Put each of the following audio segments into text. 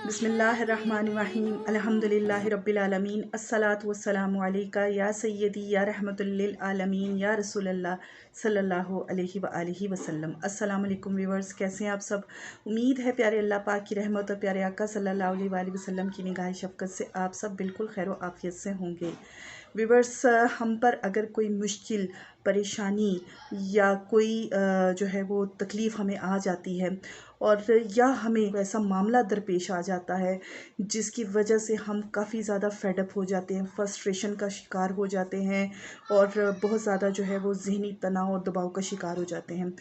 बिस्मिल्लाहिर्रहमानिर्रहीम अल्हम्दुलिल्लाहि रब्बिल आलमीन अस्सलातु वस्सलामु अलैका या सय्यदी या रहमतुल लिल आलमीन या रसूलल्लाह सल्लल्लाहु अलैहि व आलिहि वसल्लम। अस्सलामु अलैकुम व्यूअर्स, कैसे हैं आप सब। उम्मीद है प्यारे अल्लाह पाक की रहमत और प्यारे आका सल्लल्लाहु अलैहि व आलिहि वसल्लम की निगाह शफ़क़त से आप सब बिल्कुल खैर व आफ़ियत से होंगे। व्यूअर्स, हम पर अगर कोई मुश्किल परेशानी या कोई जो है वो तकलीफ़ हमें आ जाती है और या हमें वैसा मामला दरपेश आ जाता है जिसकी वजह से हम काफ़ी ज़्यादा फेडअप हो जाते हैं, फ्रस्ट्रेशन का शिकार हो जाते हैं और बहुत ज़्यादा जो है वो ज़हनी तनाव और दबाव का शिकार हो जाते हैं।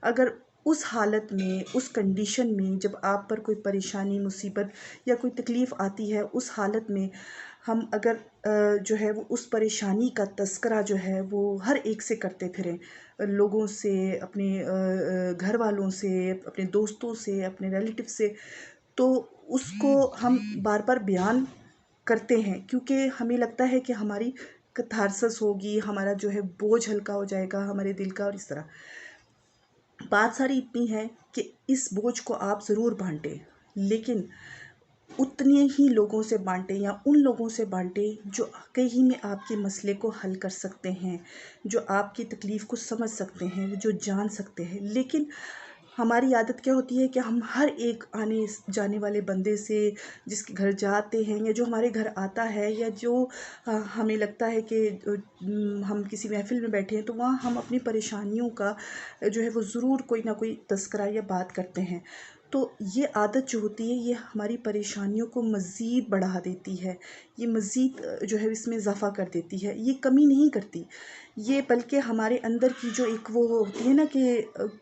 अगर उस हालत में, उस कंडीशन में जब आप पर कोई परेशानी, मुसीबत या कोई तकलीफ़ आती है, उस हालत में हम अगर जो है वो उस परेशानी का तज़किरा जो है वो हर एक से करते फिरें, लोगों से, अपने घर वालों से, अपने दोस्तों से, अपने रिलेटिव से, तो उसको हम बार बार बयान करते हैं क्योंकि हमें लगता है कि हमारी कैथारसिस होगी, हमारा जो है बोझ हल्का हो जाएगा हमारे दिल का। और इस तरह बात सारी इतनी है कि इस बोझ को आप ज़रूर बांटें, लेकिन उतने ही लोगों से बांटें या उन लोगों से बांटें जो वाकई में आपके मसले को हल कर सकते हैं, जो आपकी तकलीफ़ को समझ सकते हैं, जो जान सकते हैं। लेकिन हमारी आदत क्या होती है कि हम हर एक आने जाने वाले बंदे से, जिसके घर जाते हैं या जो हमारे घर आता है या जो हमें लगता है कि हम किसी महफ़िल में बैठे हैं तो वहाँ हम अपनी परेशानियों का जो है वो ज़रूर कोई ना कोई तज़किरा या बात करते हैं। तो ये आदत जो होती है ये हमारी परेशानियों को मज़ीद बढ़ा देती है, ये मज़ीद जो है इसमें इज़ाफ़ा कर देती है, ये कमी नहीं करती। ये बल्कि हमारे अंदर की जो एक वो होती है ना कि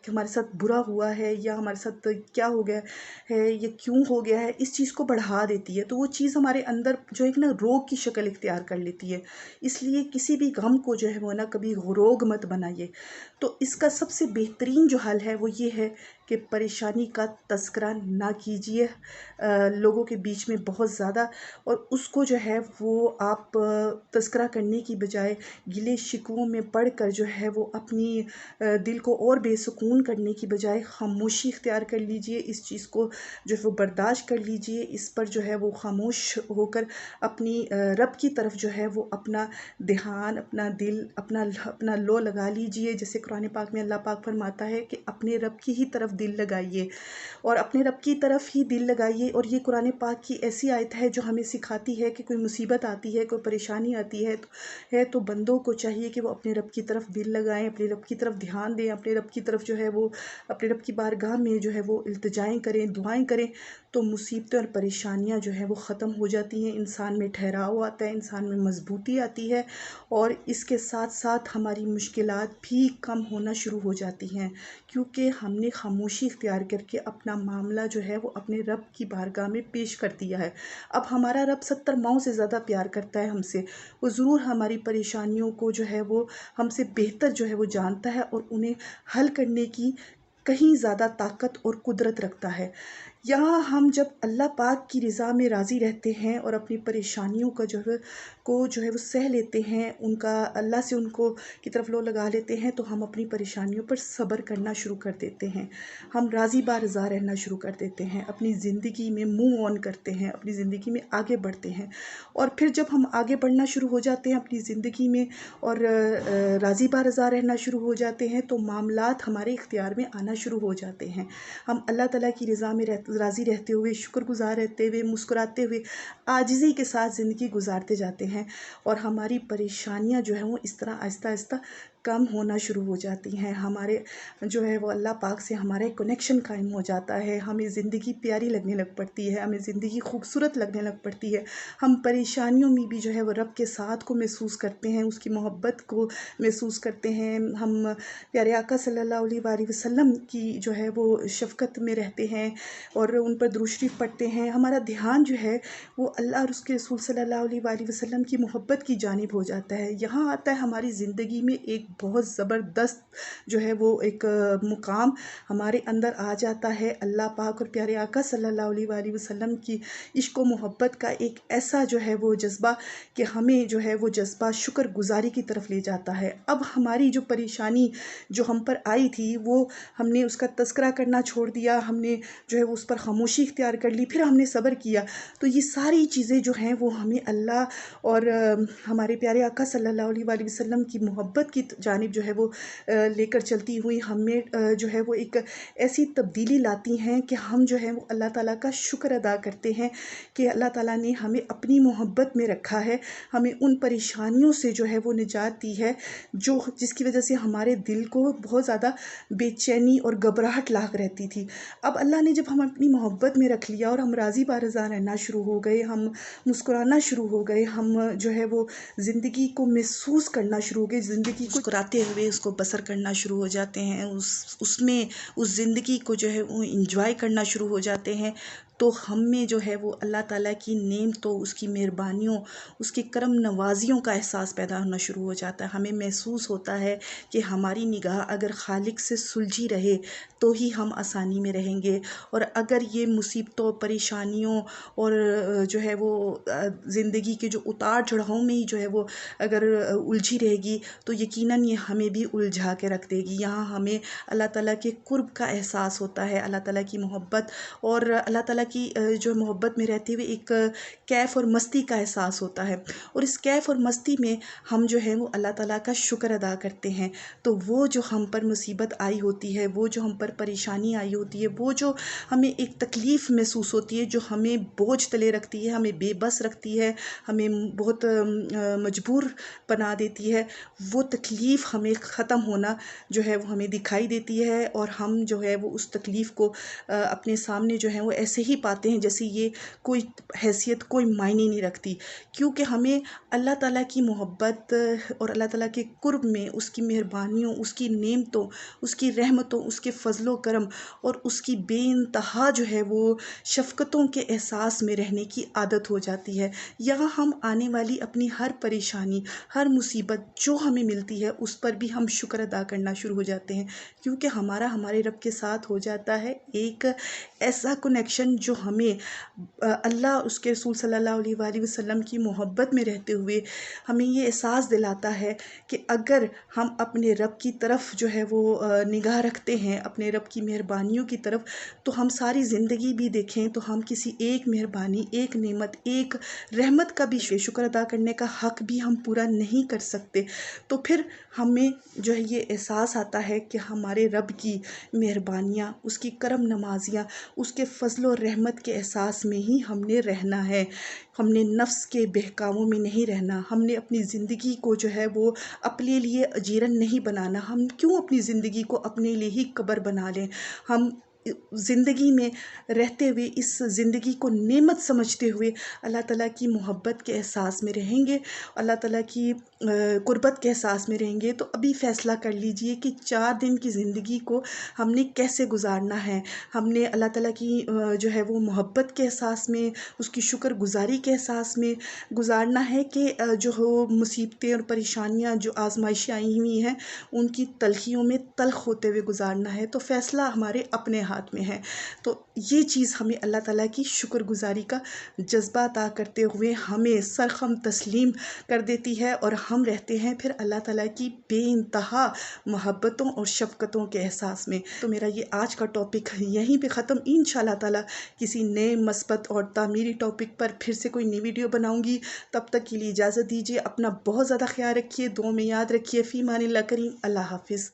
हमारे साथ बुरा हुआ है या हमारे साथ क्या हो गया है, ये क्यों हो गया है, इस चीज़ को बढ़ा देती है। तो वो चीज़ हमारे अंदर जो एक ना रोग की शक्ल इख्तियार कर लेती है। इसलिए किसी भी गम को जो है वो ना कभी रोग मत बनाइए। तो इसका सबसे बेहतरीन जो हल है वो ये है कि परेशानी का तज़किरा ना कीजिए लोगों के बीच में बहुत ज़्यादा, और उसको जो है वो आप तज़किरा करने की बजाय गिले शिकवों में पढ़कर जो है वो अपनी दिल को और बेसुकून करने की बजाय खामोशी इख्तियार कर लीजिए। इस चीज़ को जो है वो बर्दाश्त कर लीजिए, इस पर जो है वो खामोश होकर अपनी रब की तरफ जो है वो अपना ध्यान, अपना दिल, अपना लो लगा लीजिए। जैसे कुरान पाक में अल्लाह पाक फरमाता है कि अपने रब की ही तरफ दिल लगाइए, और अपने रब की तरफ ही दिल लगाइए। और ये कुरान पाक की ऐसी आयत है जो हमें सिखाती है कि कोई मुसीबत आती है, कोई परेशानी आती है तो बंदों को चाहिए कि वो अपने रब की तरफ दिल लगाएं, अपने रब की तरफ ध्यान दें, अपने रब की तरफ जो है वो अपने रब की बारगाह में जो है वो इल्तिजाएं करें, दुआएं करें। तो मुसीबतें और परेशानियां जो है वो ख़त्म हो जाती हैं, इंसान में ठहराव आता है, इंसान में मजबूती आती है, और इसके साथ साथ हमारी मुश्किलात भी कम होना शुरू हो जाती हैं क्योंकि हमने खामोशी इख्तियार करके अपना मामला जो है वो अपने रब की बारगाह में पेश कर दिया है। अब हमारा रब 70 माओं से ज़्यादा प्यार करता है हमसे, वो ज़रूर हमारी परेशानियों को जो है वो हमसे बेहतर जो है वो जानता है और उन्हें हल करने की कहीं ज़्यादा ताकत और कुदरत रखता है। यहाँ हम जब अल्लाह पाक की रज़ा में राज़ी रहते हैं और अपनी परेशानियों का जो है वो सह लेते हैं, उनका अल्लाह से उनको की तरफ लो लगा लेते हैं, तो हम अपनी परेशानियों पर सब्र करना शुरू कर देते हैं, हम राज़ी बारज़ा रहना शुरू कर देते हैं, अपनी ज़िंदगी में मूव ऑन करते हैं, अपनी ज़िंदगी में आगे बढ़ते हैं। और फिर जब हम आगे बढ़ना शुरू हो जाते हैं अपनी ज़िंदगी में और राज़ी बारज़ा रहना शुरू हो जाते हैं, तो मामलात हमारे इख्तियार में आना शुरू हो जाते हैं। हम अल्लाह ताला की रज़ा में राज़ी रहते हुए, शुक्रगुज़ार रहते हुए, मुस्कुराते हुए, आजिज़ी के साथ ज़िंदगी गुजारते जाते हैं, और हमारी परेशानियां जो है वो इस तरह आहिस्ता आहिस्ता कम होना शुरू हो जाती हैं। हमारे जो है वो अल्लाह पाक से हमारा एक कनेक्शन कायम हो जाता है, हमें ज़िंदगी प्यारी लगने लग पड़ती है, हमें ज़िंदगी खूबसूरत लगने लग पड़ती है। हम परेशानियों में भी जो है वो रब के साथ को महसूस करते हैं, उसकी मोहब्बत को महसूस करते हैं। हम प्यारे आका सल्लल्लाहु अलैहि वसल्लम की जो है वो शफ़क़त में रहते हैं और उन पर दुरूद शरीफ पढ़ते हैं। हमारा ध्यान जो है वो अल्लाह और उसके रसूल सल्लल्लाहु अलैहि वसल्लम की मोहब्बत की जानिब हो जाता है। यहाँ आता है हमारी ज़िंदगी में एक بہت زبردست جو ہے وہ ایک مقام ہمارے اندر آ جاتا ہے۔ اللہ پاک اور پیارے آقا صلی اللہ علیہ وآلہ وسلم کی عشق و محبت کا ایک ایسا جو ہے وہ جذبہ کہ ہمیں جو ہے وہ جذبہ شکر گزاری کی طرف لے جاتا ہے۔ اب ہماری جو پریشانی جو ہم پر آئی تھی وہ ہم نے اس کا تذکرہ کرنا چھوڑ دیا، ہم نے جو ہے وہ اس پر خاموشی اختیار کر لی، پھر ہم نے صبر کیا، تو یہ ساری چیزیں جو ہیں وہ ہمیں اللہ اور ہمارے پیارے آقا صلی اللہ علیہ وآلہ وسلم کی محبت کی جانب جو ہے وہ لے کر چلتی ہوئی ہمیں جو ہے وہ ایک ایسی تبدیلی لاتی ہیں کہ ہم جو ہے وہ اللہ تعالیٰ کا شکر ادا کرتے ہیں کہ اللہ تعالیٰ نے ہمیں اپنی محبت میں رکھا ہے، ہمیں ان پریشانیوں سے جو ہے وہ نجات دی ہے جس کی وجہ سے ہمارے دل کو بہت زیادہ بے چینی اور گھبراہٹ لاحق رہتی تھی۔ اب اللہ نے جب ہم اپنی محبت میں رکھ لیا اور ہم راضی بارضا رہنا شروع ہو گئے، ہم مسکرانا شروع ہو گئے، ہم جو ہے وہ زندگی کو محسوس کرنا شروع ہو گئے، زندگی کو مسکراتے ہوئے اس کو بسر کرنا شروع ہو جاتے ہیں، اس میں اس زندگی کو جو ہے وہ انجوائے کرنا شروع ہو جاتے ہیں، تو ہم میں جو ہے وہ اللہ تعالیٰ کی نعمتوں، اس کی مہربانیوں، اس کی کرم نوازیوں کا احساس پیدا ہونا شروع ہو جاتا ہے۔ ہمیں محسوس ہوتا ہے کہ ہماری نگاہ اگر خالق سے سلجھی رہے تو ہی ہم آسانی میں رہیں گے، اور اگر یہ مصیبتوں، پریشانیوں اور جو ہے وہ زندگی کے جو اتار چڑھاؤں میں ہی جو ہے وہ اگر الجھی رہے گی تو یقیناً یہ ہمیں بھی الجھا کے رکھ دے گی۔ یہاں ہمیں اللہ تعالیٰ کے قرب کا احساس ہوتا ہے، اللہ تعالیٰ کی محبت اور اللہ تعالیٰ کی جو محبت میں رہتے ہوئے ایک کیف اور مستی کا احساس ہوتا ہے، اور اس کیف اور مستی میں ہم جو ہے وہ اللہ تعالیٰ کا شکر ادا کرتے ہیں۔ تو وہ جو ہم پر مصیبت آئی ہوتی ہے، وہ جو ہم پر پریشانی آئی ہوتی ہے، وہ جو ہمیں ایک تکلیف محسوس ہوتی ہے جو ہمیں بوجھ تلے رکھتی ہے، ہمیں بے بس رکھتی ہے، ہمیں بہت مجبور بنا دیتی ہے، وہ تکلیف ہمیں ختم ہونا جو ہے وہ ہمیں دکھائی دیتی ہے، اور ہم جو ہے وہ اس تکلیف کو اپنے سامنے جو ہے وہ ایسے ہی پاتے ہیں جیسے یہ کوئی حیثیت، کوئی معنی نہیں رکھتی، کیونکہ ہمیں اللہ تعالیٰ کی محبت اور اللہ تعالیٰ کے قرب میں اس کی مہربانیوں، اس کی نعمتوں، اس کی رحمتوں، اس کے فضل و کرم اور اس کی بے انتہا جو ہے وہ شفقتوں کے احساس میں رہنے کی عادت ہو جاتی ہے۔ یہاں ہم آنے والی اپنی ہر پریشانی، ہر مصیبت جو ہمیں ملتی ہے اس پر بھی ہم شکر ادا کرنا شروع ہو جاتے ہیں، کیونکہ ہمارے رب کے ساتھ ہو جاتا ہے ایک ایسا کنیکشن جو ہمیں اللہ، اس کے رسول صلی اللہ علیہ وآلہ وسلم کی محبت میں رہتے ہوئے ہمیں یہ احساس دلاتا ہے کہ اگر ہم اپنے رب کی طرف جو ہے وہ نگاہ رکھتے ہیں، اپنے رب کی مہربانیوں کی طرف، تو ہم ساری زندگی بھی دیکھیں تو ہم کسی ایک مہربانی، ایک نعمت، ایک رحمت کا بھی شکر ادا کرنے کا حق بھی ہم پورا نہیں کر سکتے۔ تو پھر ہمیں جو ہے یہ احساس آتا ہے کہ ہمارے رب کی مہربانیاں، اس کی کرم نوازیاں، اس کے فضل و رحمت کے احساس میں ہی ہم نے رہنا ہے، ہم نے نفس کے بہکاووں میں نہیں رہنا، ہم نے اپنی زندگی کو جو ہے وہ اپنے لیے اجیرن نہیں بنانا۔ ہم کیوں اپنی زندگی کو اپنے لیے ہی قبر بنا لیں؟ ہم زندگی میں رہتے ہوئے اس زندگی کو نعمت سمجھتے ہوئے اللہ تعالیٰ کی محبت کے احساس میں رہیں گے، اللہ تعالیٰ کی قربت کے احساس میں رہیں گے۔ تو ابھی فیصلہ کر لیجئے کہ 4 دن کی زندگی کو ہم نے کیسے گزارنا ہے۔ ہم نے اللہ تعالیٰ کی جو ہے وہ محبت کے احساس میں، اس کی شکر گزاری کے احساس میں گزارنا ہے کہ جو مصیبتیں اور پریشانیاں، جو آزمائشیں آئی ہوئی ہیں، ان کی تلخیوں میں تلخ ہوتے ہوئے گزارنا ہے۔ تو فیصلہ ہمارے اپنے ہاتھ میں ہے۔ تو یہ چیز ہمیں اللہ تعالیٰ کی شکر گزاری کا جذبہ عطا کرتے ہوئے ہمیں سرخم تسلیم کر دیتی ہے، اور ہم رہتے ہیں پھر اللہ تعالیٰ کی بے انتہا محبتوں اور شفقتوں کے احساس میں۔ تو میرا یہ آج کا ٹاپک یہیں پہ ختم، انشاءاللہ تعالیٰ کسی نئے مثبت اور تعمیری ٹاپک پر پھر سے کوئی نئی ویڈیو بناؤں گی۔ تب تک کے لیے اجازت دیجیے، اپنا بہت زیادہ خیال رکھیے، دعاؤں میں یاد رکھیے۔ فی امان اللہ کریم، اللہ حافظ۔